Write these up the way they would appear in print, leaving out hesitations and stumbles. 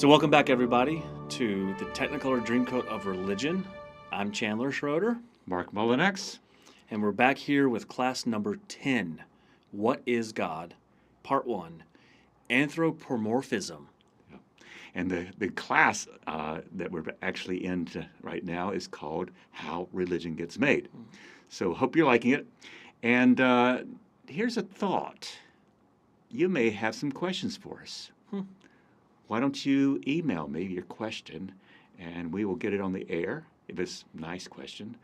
So welcome back, everybody, to the Technicolor Dreamcoat of Religion. I'm Chandler Schroeder. Marc Mullinex. And we're back here with class number 10, What is God? Part 1, Anthropomorphism. And the class that we're actually in right now is called How Religion Gets Made. So hope you're liking it. And here's a thought. You may have some questions for us. Why don't you email me your question, and we will get it on the air, if it's a nice question.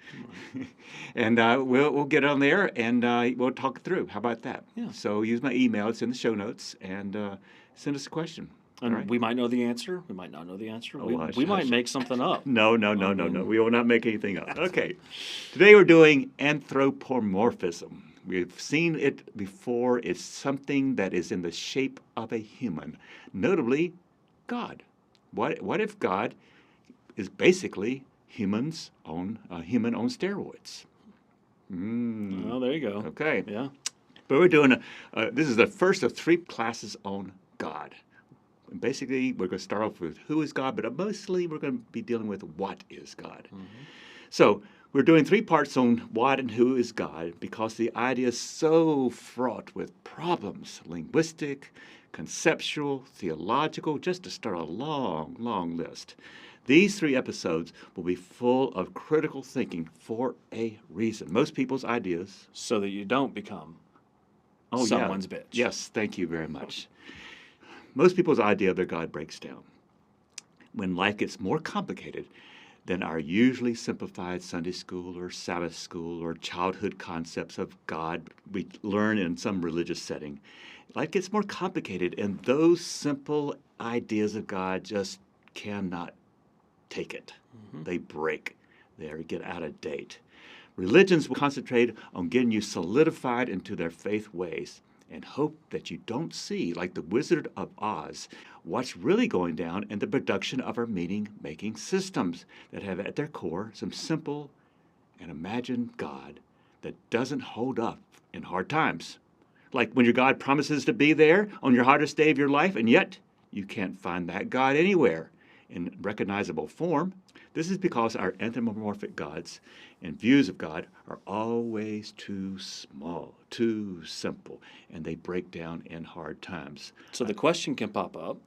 And we'll get it on the air, and we'll talk it through. How about that? Yeah. So use my email. It's in the show notes, and send us a question. And right. We might know the answer. We might not know the answer. Oh, we might make something up. No. We will not make anything up. Okay. Today we're doing anthropomorphism. We've seen it before. It's something that is in the shape of a human, notably God. What if God is basically human on steroids? Oh, there you go. Okay. Yeah. But we're doing this is the first of 3 classes on God. And basically, we're going to start off with who is God, but mostly we're going to be dealing with what is God. So we're doing 3 parts on what and who is God because the idea is so fraught with problems, linguistic, conceptual, theological, just to start a long, long list. These 3 episodes will be full of critical thinking for a reason. Most people's ideas... So that you don't become someone's bitch. Yes, thank you very much. Most people's idea of their God breaks down when life gets more complicated than our usually simplified Sunday school or Sabbath school or childhood concepts of God we learn in some religious setting. Life gets more complicated, and those simple ideas of God just cannot take it. They break. They get out of date. Religions will concentrate on getting you solidified into their faith ways and hope that you don't see, like the Wizard of Oz, what's really going down in the production of our meaning-making systems that have at their core some simple and imagined God that doesn't hold up in hard times. Like when your God promises to be there on your hardest day of your life, and yet you can't find that God anywhere in recognizable form. This is because our anthropomorphic gods and views of God are always too small, too simple, and they break down in hard times. So the question can pop up.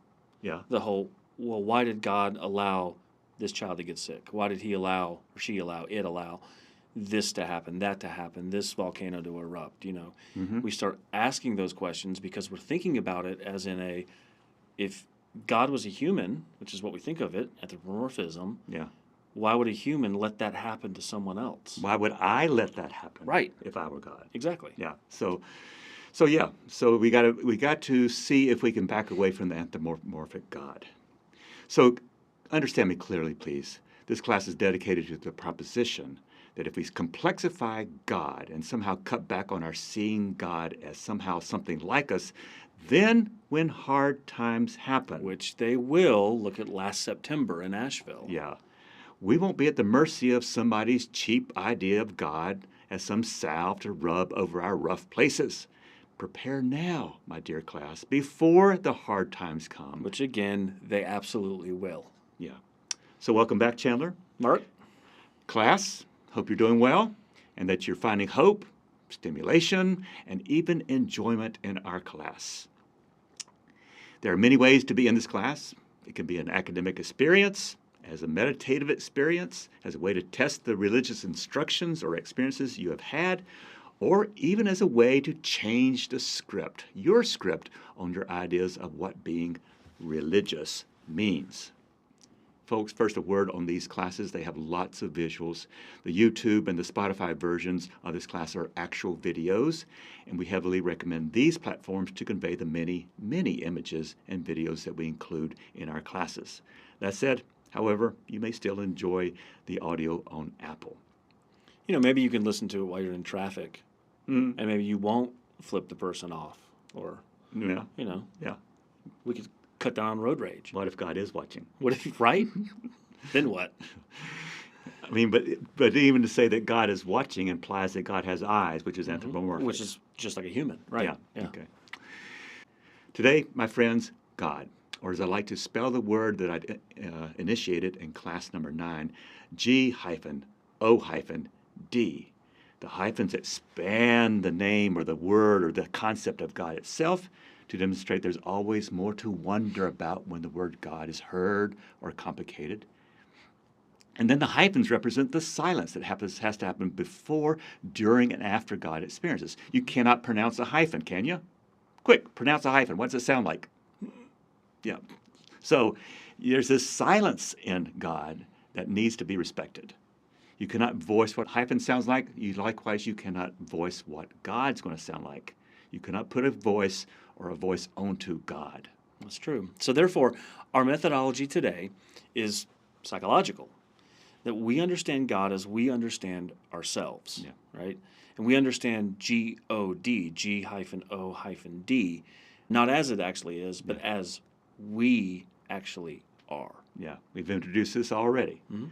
Yeah. The whole, well, why did God allow this child to get sick? Why did he allow, or she allow, it allow this to happen, that to happen, this volcano to erupt? You know, we start asking those questions because we're thinking about it as in if God was a human, which is what we think of it, anthropomorphism. Yeah. Why would a human let that happen to someone else? Why would I let that happen? Right. If I were God. Exactly. Yeah. So we got to see if we can back away from the anthropomorphic God. So understand me clearly, please. This class is dedicated to the proposition that if we complexify God and somehow cut back on our seeing God as somehow something like us, then when hard times happen, which they will, look at last September in Asheville. Yeah. We won't be at the mercy of somebody's cheap idea of God as some salve to rub over our rough places. Prepare now, my dear class, before the hard times come. Which, again, they absolutely will. Yeah. So welcome back, Chandler. Mark. Class, hope you're doing well and that you're finding hope, stimulation, and even enjoyment in our class. There are many ways to be in this class. It can be an academic experience, as a meditative experience, as a way to test the religious instructions or experiences you have had, or even as a way to change the script, your script, on your ideas of what being religious means. Folks, first a word on these classes. They have lots of visuals. The YouTube and the Spotify versions of this class are actual videos, and we heavily recommend these platforms to convey the many, many images and videos that we include in our classes. That said, however, you may still enjoy the audio on Apple. You know, maybe you can listen to it while you're in traffic, and maybe you won't flip the person off, or, Yeah. you know. Yeah. We could cut down on road rage. What if God is watching? What if, right? Then what? I mean, but even to say that God is watching implies that God has eyes, which is anthropomorphic. Which is just like a human, right? Yeah. Okay. Today, my friends, God. or as I like to spell the word that I initiated in class number 9, G-O-D. The hyphens expand the name or the word or the concept of God itself to demonstrate there's always more to wonder about when the word God is heard or complicated. And then the hyphens represent the silence that has to happen before, during, and after God experiences. You cannot pronounce a hyphen, can you? Quick, pronounce a hyphen. What does it sound like? Yeah. So there's this silence in God that needs to be respected. You cannot voice what hyphen sounds like. Likewise, you cannot voice what God's going to sound like. You cannot put a voice or a voice onto God. That's true. So therefore, our methodology today is psychological, that we understand God as we understand ourselves, right? And we understand G-O-D, G-O-D, not as it actually is, but as we actually are. Yeah, we've introduced this already. Mm-hmm.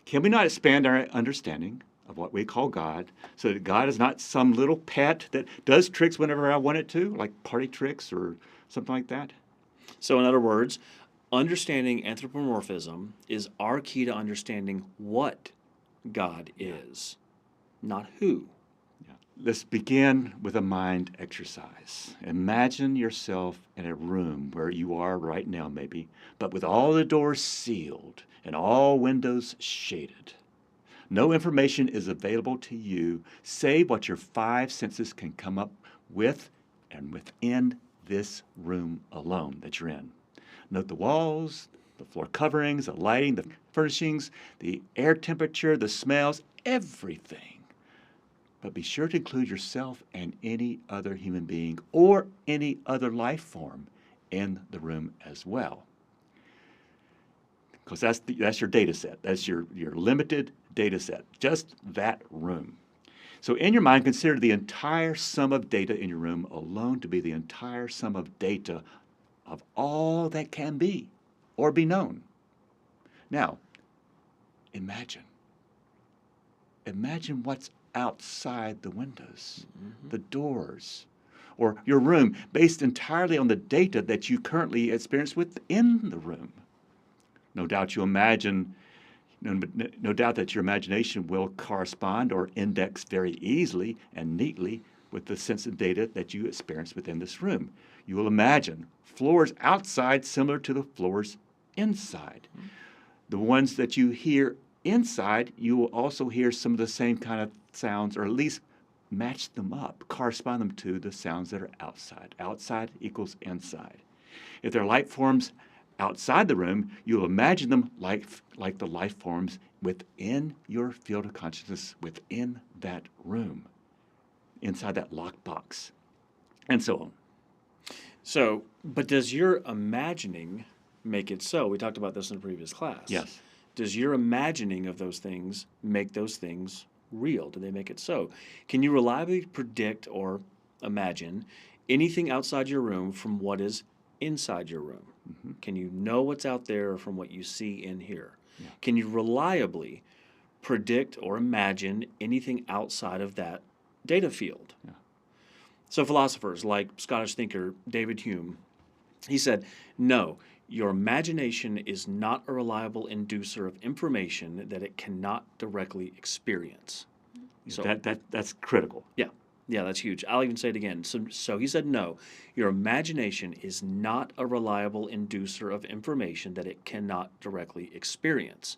Can we not expand our understanding of what we call God so that God is not some little pet that does tricks whenever I want it to, like party tricks or something like that? So in other words, understanding anthropomorphism is our key to understanding what God is, not who. Yeah. Let's begin with a mind exercise. Imagine yourself in a room where you are right now maybe, but with all the doors sealed and all windows shaded. No information is available to you save what your 5 senses can come up with and within this room alone that you're in. Note the walls, the floor coverings, the lighting, the furnishings, the air temperature, the smells, everything. But be sure to include yourself and any other human being or any other life form in the room as well. Because that's your data set. That's your limited data set, just that room. So in your mind, consider the entire sum of data in your room alone to be the entire sum of data of all that can be or be known. Now, imagine what's outside the windows, the doors, or your room, based entirely on the data that you currently experience within the room. No doubt that your imagination will correspond or index very easily and neatly with the sense of data that you experience within this room. You will imagine floors outside similar to the floors inside. The ones that you hear inside, you will also hear some of the same kind of sounds, or at least match them up, correspond them to the sounds that are outside. Outside equals inside. If there are life forms outside the room, you'll imagine them like the life forms within your field of consciousness, within that room, inside that locked box, and so on. So, but does your imagining make it so? We talked about this in a previous class. Yes. Does your imagining of those things make those things real? Do they make it so? Can you reliably predict or imagine anything outside your room from what is inside your room? Mm-hmm. Can you know what's out there from what you see in here? Yeah. Can you reliably predict or imagine anything outside of that data field? Yeah. So philosophers like Scottish thinker David Hume, he said, no, your imagination is not a reliable inducer of information that it cannot directly experience. So that's critical. Yeah. Yeah, that's huge. I'll even say it again. So he said, no, your imagination is not a reliable inducer of information that it cannot directly experience.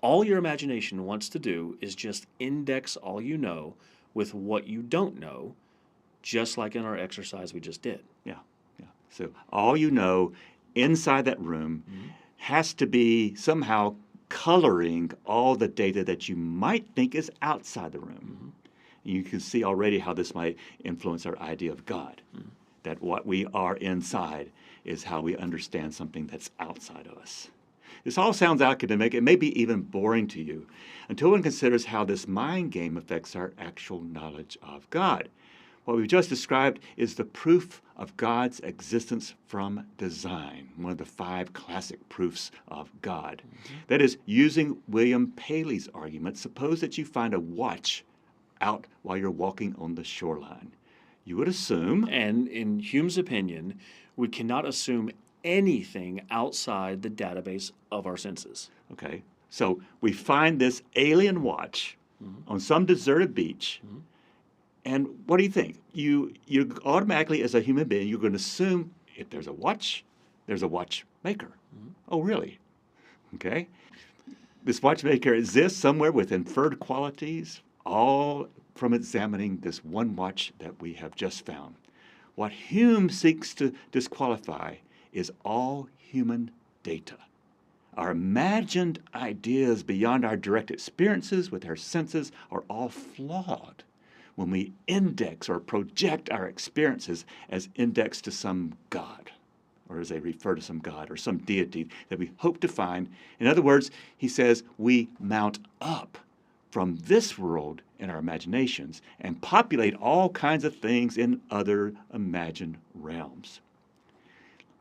All your imagination wants to do is just index all you know with what you don't know, just like in our exercise we just did. Yeah. So all you know inside that room has to be somehow coloring all the data that you might think is outside the room. You can see already how this might influence our idea of God, that what we are inside is how we understand something that's outside of us. This all sounds academic. It may be even boring to you until one considers how this mind game affects our actual knowledge of God. What we've just described is the proof of God's existence from design, one of the 5 classic proofs of God. That is, using William Paley's argument, suppose that you find a watch out while you're walking on the shoreline. You would assume, and in Hume's opinion, we cannot assume anything outside the database of our senses. Okay. So we find this alien watch on some deserted beach. And what do you think? You automatically, as a human being, you're going to assume if there's a watch, there's a watchmaker. Oh, really? Okay. This watchmaker exists somewhere with inferred qualities, all from examining this one watch that we have just found. What Hume seeks to disqualify is all human data. Our imagined ideas beyond our direct experiences with our senses are all flawed when we index or project our experiences as indexed to some God, or as they refer to some God or some deity that we hope to find. In other words, he says we mount up from this world in our imaginations and populate all kinds of things in other imagined realms.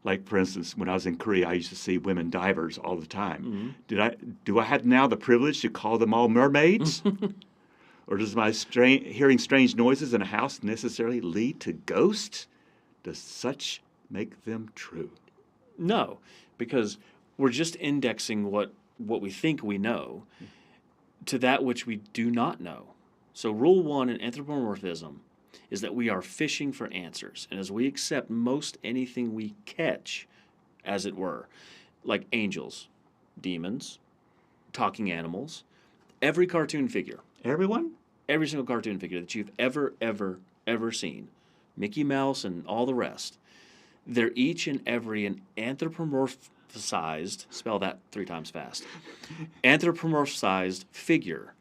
Like, for instance, when I was in Korea, I used to see women divers all the time. Do I have now the privilege to call them all mermaids? Or does my hearing strange noises in a house necessarily lead to ghosts? Does such make them true? No, because we're just indexing what we think we know to that which we do not know. So rule 1 in anthropomorphism is that we are fishing for answers. And as we accept most anything we catch, as it were, like angels, demons, talking animals, every cartoon figure. Everyone? Every single cartoon figure that you've ever seen, Mickey Mouse and all the rest, they're each and every an anthropomorphized, spell that 3 times fast, anthropomorphized figure,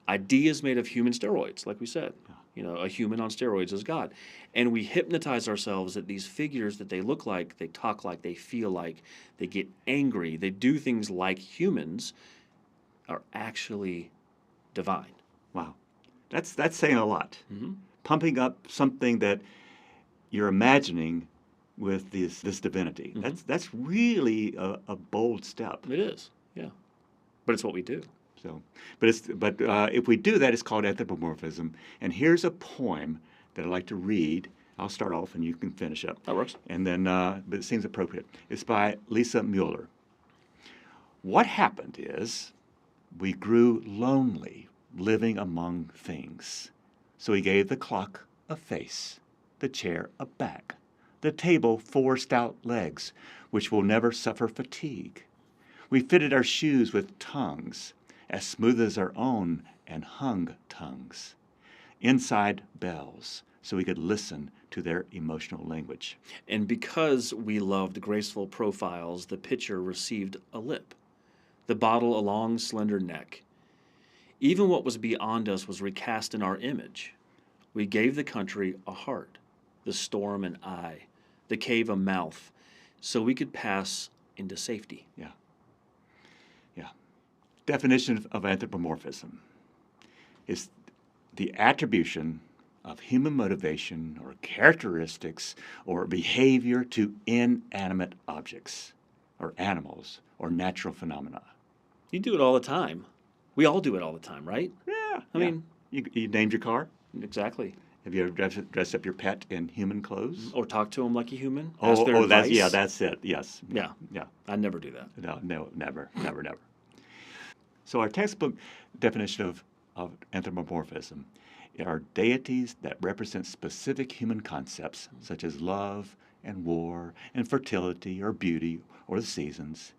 ideas made of human steroids, like we said. You know, a human on steroids is God. And we hypnotize ourselves that these figures that they look like, they talk like, they feel like, they get angry, they do things like humans, are actually divine. Wow. That's saying a lot. Pumping up something that you're imagining with this divinity. That's really a bold step. It is, yeah. But it's what we do. So, but if we do that, it's called anthropomorphism. And here's a poem that I'd like to read. I'll start off, and you can finish up. That works. And then, but it seems appropriate. It's by Lisa Mueller. What happened is we grew lonely living among things. So he gave the clock a face, the chair a back, the table 4 stout legs, which will never suffer fatigue. We fitted our shoes with tongues, as smooth as our own and hung tongues. Inside bells, so we could listen to their emotional language. And because we loved graceful profiles, the pitcher received a lip, the bottle a long, slender neck. Even what was beyond us was recast in our image. We gave the country a heart, the storm an eye, the cave a mouth, so we could pass into safety. Yeah. Definition of anthropomorphism is the attribution of human motivation or characteristics or behavior to inanimate objects or animals or natural phenomena. You do it all the time. We all do it all the time, right? Yeah. I mean... You named your car? Exactly. Have you ever dressed up your pet in human clothes? Or talk to them like a human? That's it. Yes. Yeah. I never do that. No, never. So our textbook definition of anthropomorphism are deities that represent specific human concepts such as love and war and fertility or beauty or the seasons.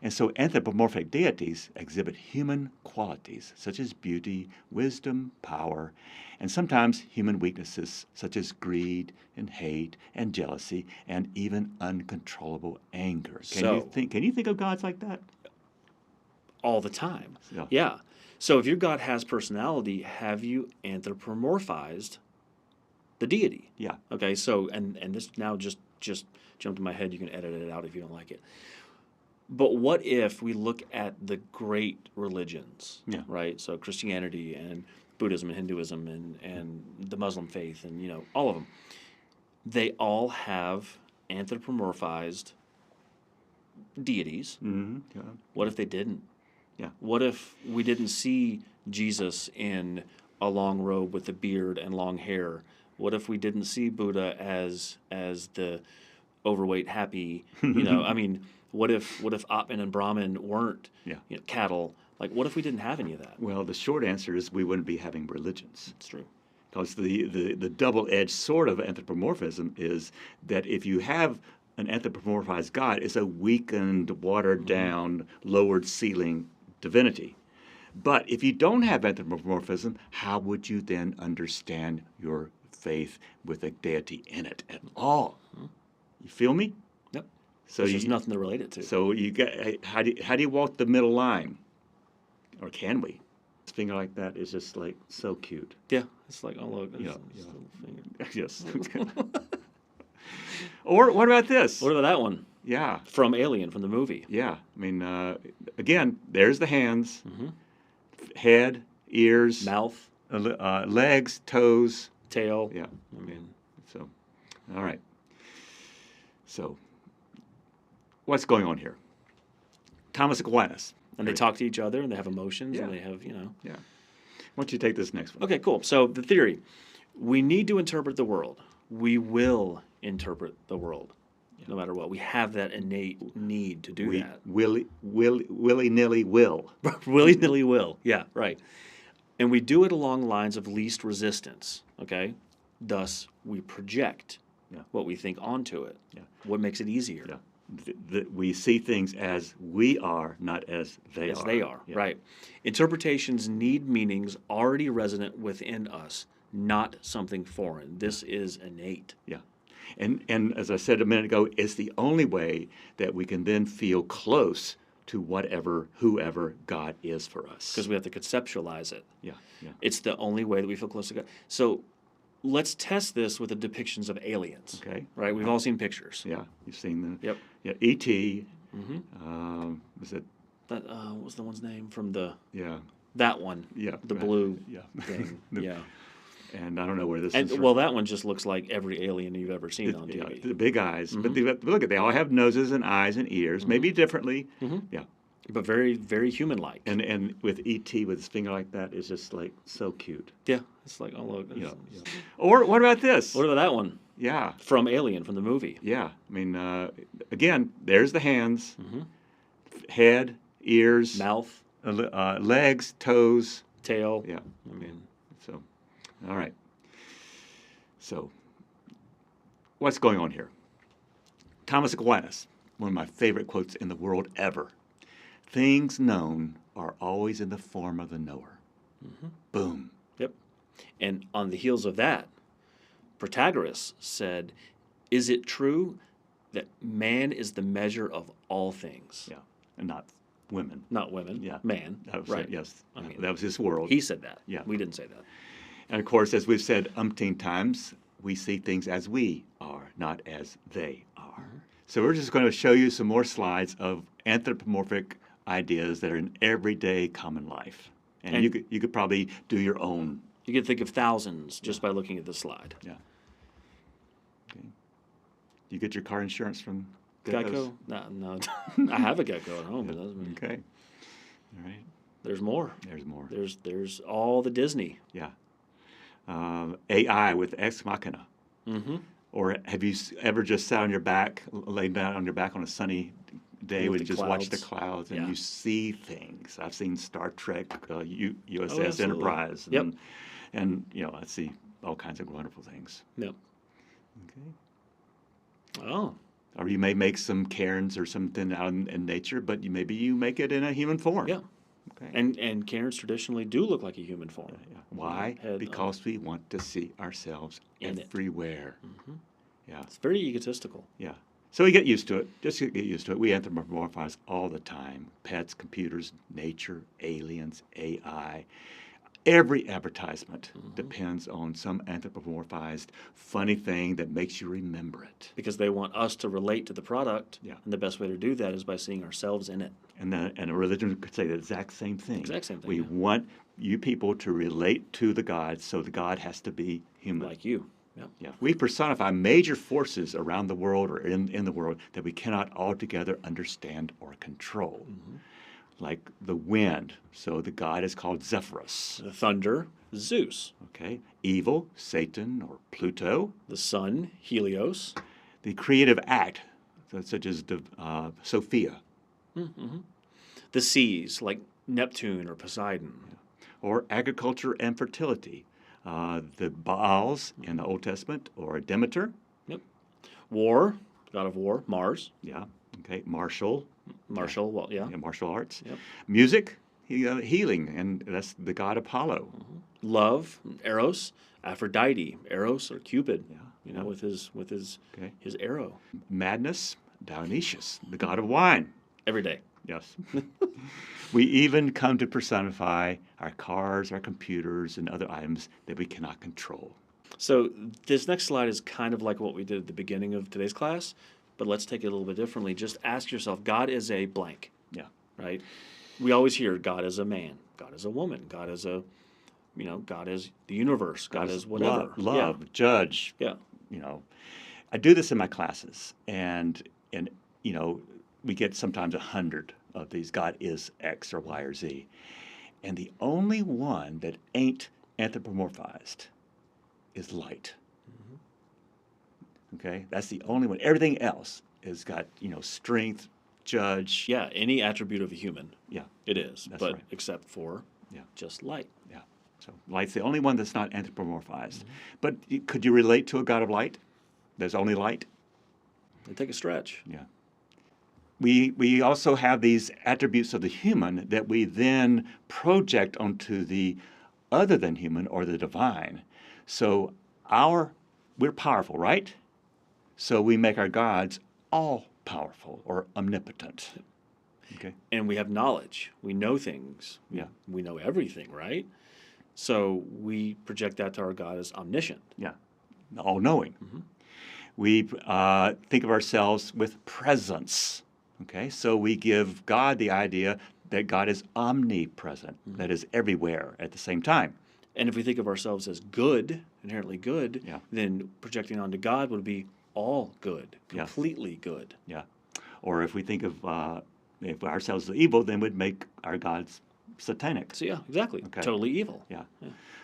And so anthropomorphic deities exhibit human qualities such as beauty, wisdom, power, and sometimes human weaknesses such as greed and hate and jealousy and even uncontrollable anger. Can you think of gods like that? All the time. Yeah. So if your God has personality, have you anthropomorphized the deity? Yeah. Okay, so, and this now just jumped in my head. You can edit it out if you don't like it. But what if we look at the great religions, right? So Christianity and Buddhism and Hinduism and the Muslim faith and, all of them. They all have anthropomorphized deities. What if they didn't? Yeah. What if we didn't see Jesus in a long robe with a beard and long hair? What if we didn't see Buddha as the overweight, happy. I mean, what if Atman and Brahman weren't cattle? Like, what if we didn't have any of that? Well, the short answer is we wouldn't be having religions. It's true. Because the double-edged sword of anthropomorphism is that if you have an anthropomorphized God, it's a weakened, watered-down, lowered-ceiling divinity. But if you don't have anthropomorphism, how would you then understand your faith with a deity in it at all? You feel me? Yep. So there's nothing to relate it to. So you got how do you walk the middle line, or can we? A finger like that is just like so cute. Yeah, it's like, oh look, Yeah, this little finger. Yes. Or what about this? What about that one? Yeah. From Alien, from the movie. Yeah. I mean, again, there's the hands, head, ears, Mouth, legs, toes, tail. Yeah. I mean, So, all right. So, what's going on here? Thomas Aquinas. and they talk to each other, and they have emotions, Yeah. and they have, Yeah. Why don't you take this next one? Okay, cool. So the theory, we need to interpret the world. We will interpret the world, no matter what. We have that innate need to do that. Willy-nilly will. Willy-nilly will. Yeah, right. And we do it along lines of least resistance, okay? Thus, we project what we think onto it. Yeah. What makes it easier? Yeah. We see things as we are, not as they are. As they are, Yeah. right. Interpretations need meanings already resonant within us, not something foreign. This is innate. Yeah. And as I said a minute ago, it's the only way that we can then feel close to whoever God is for us. Because we have to conceptualize it. Yeah, yeah. It's the only way that we feel close to God. So let's test this with the depictions of aliens. Okay. Right? We've all seen pictures. Yeah, you've seen the. Yep. Yeah, E.T. Was it? That what was the one's name from the? Yeah. That one. Yeah. The blue Yeah. thing. The- Yeah. And I don't know where this And is. well, that one just looks like every alien you've ever seen on Yeah, TV. the big eyes, but look at they all have noses and eyes and ears, maybe differently. Yeah. But very, very human-like. And with E.T. with his finger like that is just like so cute. Yeah. It's like, oh look. Yeah. Or what about this? What about that one? Yeah. From Alien, from the movie. Yeah. I mean, again, there's the hands, head, ears, Mouth, legs, toes. tail. Yeah. I mean, So, all right. So, what's going on here? Thomas Aquinas, one of my favorite quotes in the world ever. Things known are always in the form of the knower. Boom. yep. And on the heels of that, Protagoras said, "Is it true that man is the measure of all things?" Yeah. And not women. Not women. Yeah. Man. That was right. Yes. I mean, that was his world. He said that. Yeah. We didn't say that. And of course, as we've said umpteen times, we see things as we are, not as they are. So we're just going to show you some more slides of anthropomorphic ideas that are in everyday common life. And you could probably do your own. You could think of thousands just by looking at this slide. Yeah. Okay. You get your car insurance from Geico? No. I have a Geico at home. But that doesn't mean Okay. All right. there's more. There's more. There's all the Disney. Yeah. AI with Ex Machina. Mm-hmm. Or have you ever just sat on your back, laid down on your back on a sunny day With and the just watch the clouds. clouds and Yeah. you see things? I've seen Star Trek, USS absolutely. Enterprise, Yep. and I see all kinds of wonderful things. Yep. Okay. Oh. Or you may make some cairns or something out in nature, but maybe you make it in a human form. Yeah. Okay. And cairns traditionally do look like a human form. Yeah. Why? Head, Because we want to see ourselves in it. everywhere. Yeah. It's very egotistical. Yeah. So we get used to it. Just get used to it. We anthropomorphize all the time. Pets, computers, nature, aliens, AI. Every advertisement depends on some anthropomorphized funny thing that makes you remember it. Because they want us to relate to the product. Yeah. And the best way to do that is by seeing ourselves in it. And a religion could say the exact same thing. Exact same thing, We yeah. want you people to relate to the God, so the God has to be human. Like you. Yeah. Yeah. We personify major forces around the world or in the world that we cannot altogether understand or control. Like the wind, so the god is called Zephyrus. The thunder, Zeus. Okay. Evil, Satan or Pluto. The sun, Helios. the creative act, such as Sophia, The seas, like Neptune or Poseidon. or agriculture and fertility, the Baals in the Old Testament, or Demeter. Yep. War, god of war, Mars. Yeah. Okay. Martial. Well, yeah. Martial arts. Yep. Music, healing, and that's the god Apollo. Love, Eros, Aphrodite, Eros or Cupid. Yeah. You know, with his Okay. his arrow. Madness, Dionysius, the god of wine. Every day. Yes. We even come to personify our cars, our computers, and other items that we cannot control. So this next slide is kind of like what we did at the beginning of today's class, but let's take it a little bit differently. Just ask yourself, God is a blank. Yeah. Right? We always hear God is a man, God is a woman, God is a, God is the universe, God is whatever. Love, judge. Yeah. I do this in my classes, and we get sometimes 100 of these. God is X or Y or Z, and the only one that ain't anthropomorphized is light. Okay, that's the only one. Everything else has got strength, judge. Yeah, any attribute of a human. Yeah, it is, that's but right. except for just light. Yeah, so light's the only one that's not anthropomorphized. But could you relate to a God of light? There's only light. They take a stretch. Yeah. We also have these attributes of the human that we then project onto the other than human or the divine. So we're powerful, right? So we make our gods all powerful or omnipotent. Okay. And we have knowledge. We know things. Yeah. We know everything, right? So we project that to our God as omniscient. Yeah. All-knowing. We think of ourselves with presence. Okay, so we give God the idea that God is omnipresent, that is everywhere at the same time. And if we think of ourselves as good, inherently good, then projecting onto God would be all good, completely good. Yeah. Or if we think of if ourselves as evil, then we'd make our gods satanic. So yeah, exactly. Okay. Totally evil. Yeah.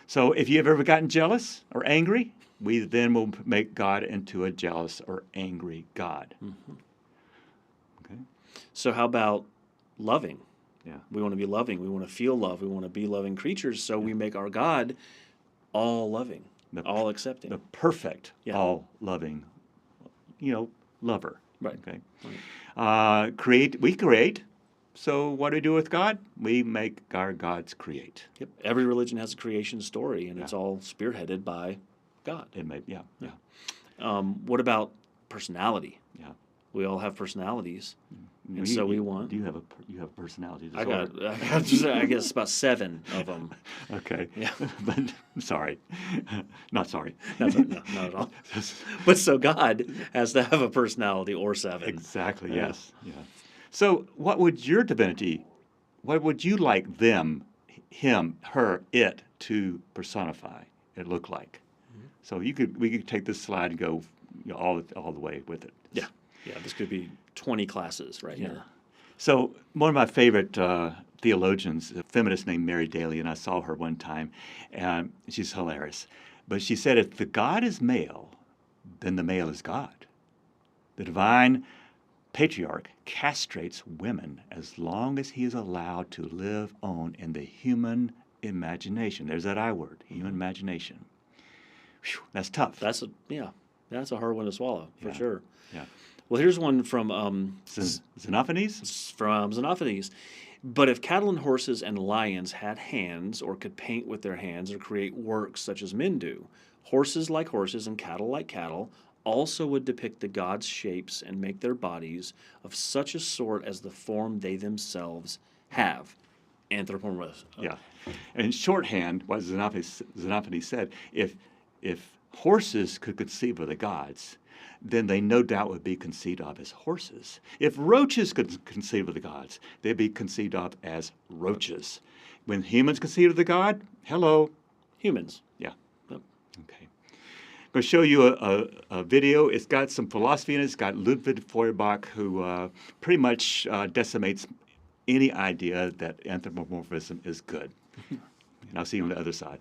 So if you've ever gotten jealous or angry, we then will make God into a jealous or angry God. Okay. So how about loving? Yeah. We want to be loving. We want to feel love. We want to be loving creatures. So we make our God all loving, all accepting. The perfect, all loving, lover. Right. Okay. Right. We create. So what do we do with God? We make our gods create. Yep. Every religion has a creation story, and it's all spearheaded by God. What about personality? Yeah. We all have personalities, and so we want. Do you have a personality I disorder? I guess about 7 of them. Okay. Yeah. But sorry, not sorry. No, not at all. But so God has to have a personality or 7. Exactly. Yes. Yeah. So what would your divinity? What would you like them, him, her, it to personify? It look like. So we could take this slide and go all the way with it. Yeah. Yeah, this could be 20 classes right here. So one of my favorite theologians, a feminist named Mary Daly, and I saw her one time, and she's hilarious. But she said, if the God is male, then the male is God. The divine patriarch castrates women as long as he is allowed to live on in the human imagination. There's that I word, human imagination. Whew, that's tough. That's a hard one to swallow, for sure. Yeah. Well, here's one from Xenophanes? From Xenophanes. But if cattle and horses and lions had hands, or could paint with their hands, or create works such as men do, horses like horses and cattle like cattle also would depict the gods' shapes and make their bodies of such a sort as the form they themselves have. Anthropomorphism. Yeah. And in shorthand, what Xenophanes said, if horses could conceive of the gods, then they no doubt would be conceived of as horses. If roaches could conceive of the gods, they'd be conceived of as roaches. When humans conceive of the god, hello. Humans. Yeah. Yep. Okay. I'm going to show you a video. It's got some philosophy in it. It's got Ludwig Feuerbach, who pretty much decimates any idea that anthropomorphism is good. And I'll see you on the other side.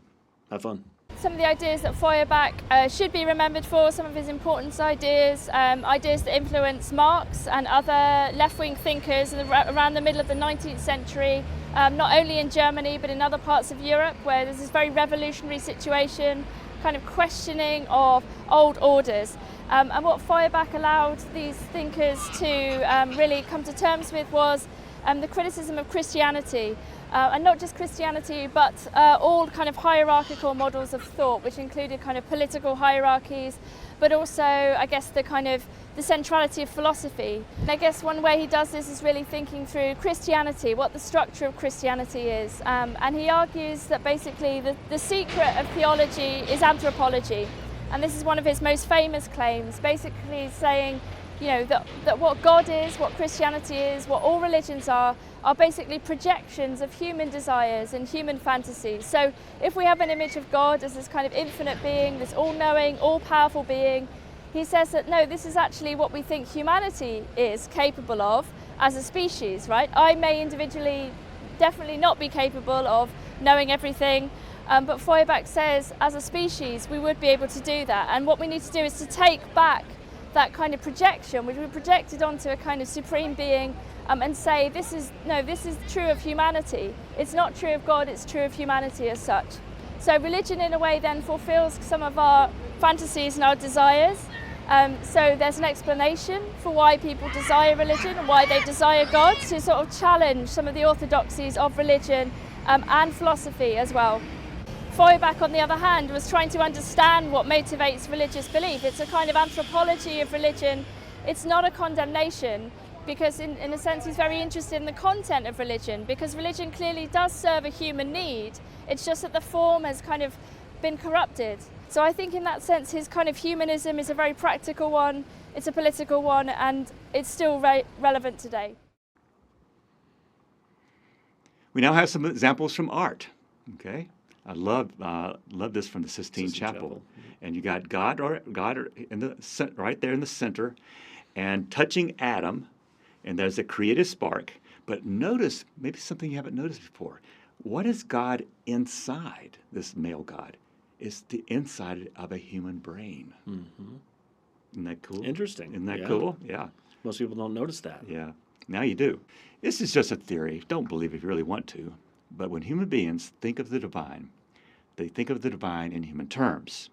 Have fun. some of the ideas that Feuerbach should be remembered for, some of his important ideas, ideas that influenced Marx and other left-wing thinkers around the middle of the 19th century, not only in Germany but in other parts of Europe, where there's this very revolutionary situation, kind of questioning of old orders. And what Feuerbach allowed these thinkers to really come to terms with was the criticism of Christianity. And not just Christianity, but all kind of hierarchical models of thought, which included kind of political hierarchies, but also, I guess, the centrality of philosophy. And I guess one way he does this is really thinking through Christianity, what the structure of Christianity is. And he argues that basically the secret of theology is anthropology. And this is one of his most famous claims, basically saying, you know, that what God is, what Christianity is, what all religions are basically projections of human desires and human fantasies. So if we have an image of God as this kind of infinite being, this all-knowing, all-powerful being, he says that no, this is actually what we think humanity is capable of as a species, right? I may individually definitely not be capable of knowing everything, but Feuerbach says as a species we would be able to do that. And what we need to do is to take back that kind of projection, which we projected onto a kind of supreme being, and say this is true of humanity. It's not true of God, it's true of humanity as such. So religion in a way then fulfills some of our fantasies and our desires. So there's an explanation for why people desire religion and why they desire God, to sort of challenge some of the orthodoxies of religion and philosophy as well. Feuerbach, on the other hand, was trying to understand what motivates religious belief. It's a kind of anthropology of religion. It's not a condemnation, because in a sense he's very interested in the content of religion, because religion clearly does serve a human need. It's just that the form has kind of been corrupted. So I think in that sense his kind of humanism is a very practical one, it's a political one, and it's still relevant today. We now have some examples from art, okay? I love this from the Sistine Chapel. And you got God in the right there in the center, and touching Adam, and there's a creative spark. But notice, maybe something you haven't noticed before. What is God inside this male God? It's the inside of a human brain. Mm-hmm. Isn't that cool? Interesting. Isn't that cool? Yeah. Most people don't notice that. Yeah. Now you do. This is just a theory. Don't believe it if you really want to. But when human beings think of the divine, they think of the divine in human terms.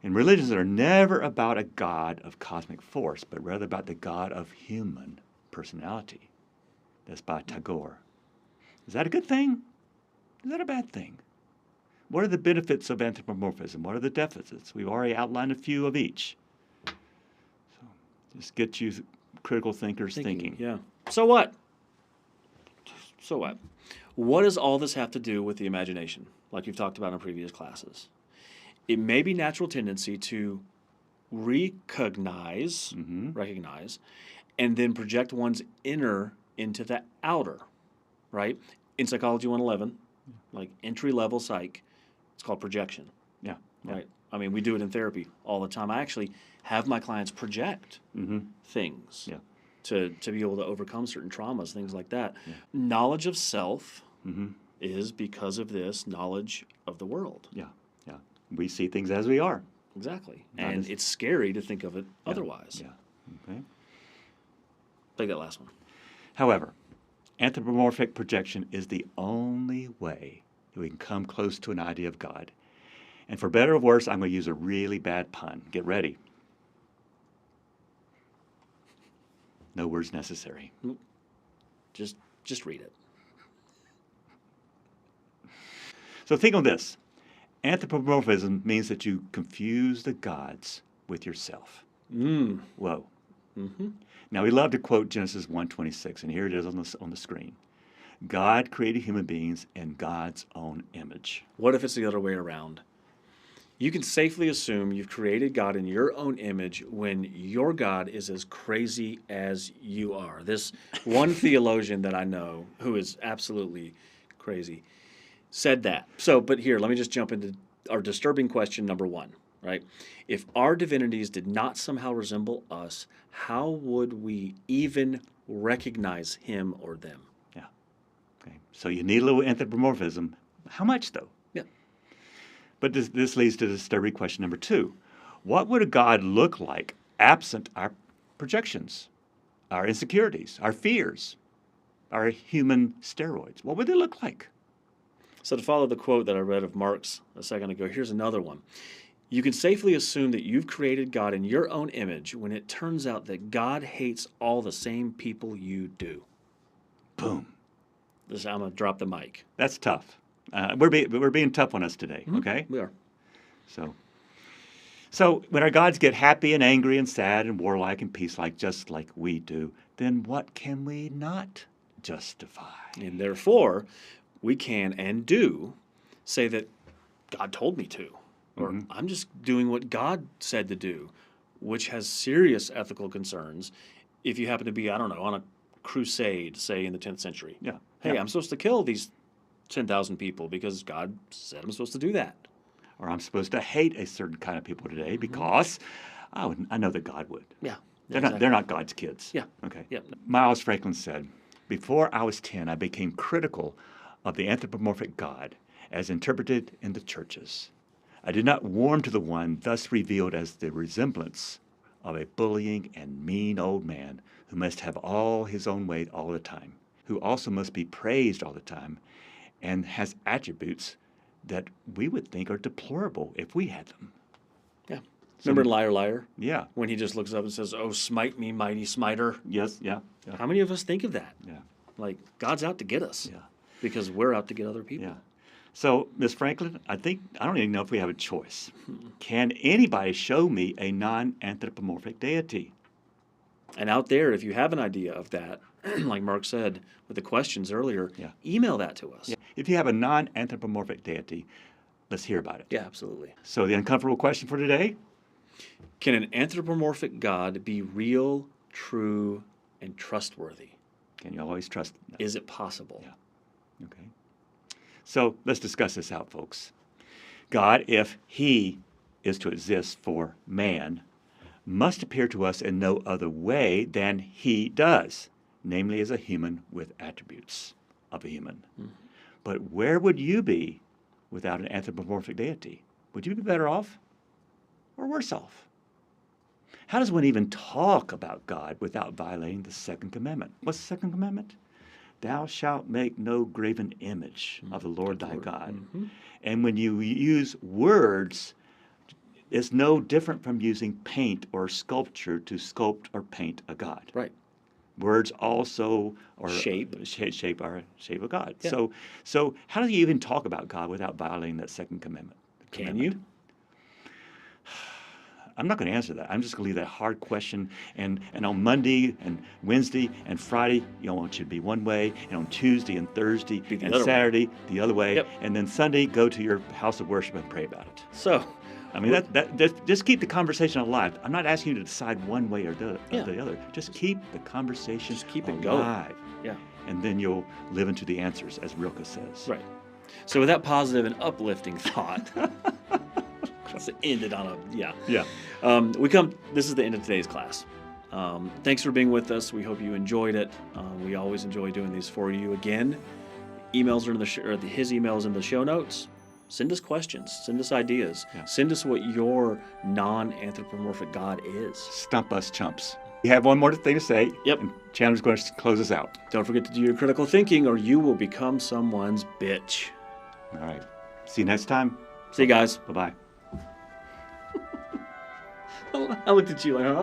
And religions are never about a God of cosmic force, but rather about the God of human personality. That's by Tagore. Is that a good thing? Is that a bad thing? What are the benefits of anthropomorphism? What are the deficits? We've already outlined a few of each. So just get you critical thinkers thinking. Yeah. So what? So what? What does all this have to do with the imagination, like you've talked about in previous classes? It may be natural tendency to recognize, and then project one's inner into the outer, right? In Psychology 111, like entry-level psych, it's called projection. Yeah. Right? I mean, we do it in therapy all the time. I actually have my clients project things. Yeah. To be able to overcome certain traumas, things like that. Yeah. Knowledge of self is, because of this, knowledge of the world. Yeah, yeah. We see things as we are. Exactly. And it's scary to think of it otherwise. Yeah. Okay. Take that last one. However, anthropomorphic projection is the only way that we can come close to an idea of God. And for better or worse, I'm going to use a really bad pun. Get ready. No words necessary. Just read it. So think on this. Anthropomorphism means that you confuse the gods with yourself. Whoa. Mm-hmm. Now, we love to quote Genesis 1:26, and here it is on the screen. God created human beings in God's own image. What if it's the other way around? You can safely assume you've created God in your own image when your God is as crazy as you are. This one theologian that I know, who is absolutely crazy, said that. So, but here, let me just jump into our disturbing question number one, right? If our divinities did not somehow resemble us, how would we even recognize him or them? Yeah. Okay. So you need a little anthropomorphism. How much, though? Yeah. But this leads to disturbing question number 2. What would a God look like absent our projections, our insecurities, our fears, our human steroids? What would they look like? So to follow the quote that I read of Marc's a second ago, here's another one. You can safely assume that you've created God in your own image when it turns out that God hates all the same people you do. Boom. I'm going to drop the mic. That's tough. We're being tough on us today, okay? We are. So when our gods get happy and angry and sad and warlike and peace-like, just like we do, then what can we not justify? And therefore, we can and do say that God told me to, or I'm just doing what God said to do, which has serious ethical concerns if you happen to be, I don't know, on a crusade, say in the 10th century. Yeah. Hey, I'm supposed to kill these 10,000 people because God said I'm supposed to do that. Or I'm supposed to hate a certain kind of people today because I know that God would. Yeah. They're not God's kids. Yeah. Okay. Yeah. Miles Franklin said, before I was 10, I became critical of the anthropomorphic God as interpreted in the churches. I did not warm to the one thus revealed as the resemblance of a bullying and mean old man who must have all his own way all the time, who also must be praised all the time, and has attributes that we would think are deplorable if we had them. Yeah. Remember Liar, Liar? Yeah. When he just looks up and says, "Oh, smite me, mighty smiter." Yes, yeah. How many of us think of that? Yeah. Like, God's out to get us. Yeah. Because we're out to get other people. Yeah. So, Ms. Franklin, I don't even know if we have a choice. Can anybody show me a non-anthropomorphic deity? And out there, if you have an idea of that, like Marc said with the questions earlier, email that to us. Yeah. If you have a non-anthropomorphic deity, let's hear about it. Yeah, absolutely. So the uncomfortable question for today? Can an anthropomorphic God be real, true, and trustworthy? Can you always trust them? Is it possible? Yeah. Okay. So let's discuss this out, folks. God, if he is to exist for man, must appear to us in no other way than he does, namely as a human with attributes of a human. But where would you be without an anthropomorphic deity? Would you be better off or worse off? How does one even talk about God without violating the second commandment? What's the second commandment? Thou shalt make no graven image of the Lord thy God. And when you use words, it's no different from using paint or sculpture to sculpt or paint a God. Right. Words also are shape of God. Yeah. So how do you even talk about God without violating that second commandment? Can you? I'm not going to answer that. I'm just going to leave that hard question. And on Monday and Wednesday and Friday, I want you to be one way. And on Tuesday and Thursday and Saturday, the other way. Yep. And then Sunday, go to your house of worship and pray about it. So, I mean, just keep the conversation alive. I'm not asking you to decide one way or the other. Just keep the conversation alive. Yeah. And then you'll live into the answers, as Rilke says. Right. So with that positive and uplifting thought, let's end it on a, Yeah. This is the end of today's class. Thanks for being with us. We hope you enjoyed it. We always enjoy doing these for you. Again, emails are in his email is in the show notes. Send us questions. Send us ideas. Yeah. Send us what your non-anthropomorphic God is. Stump us, chumps. We have one more thing to say. Yep. And Chandler's going to close us out. Don't forget to do your critical thinking or you will become someone's bitch. All right. See you next time. See you guys. Bye-bye. I looked at you like, huh?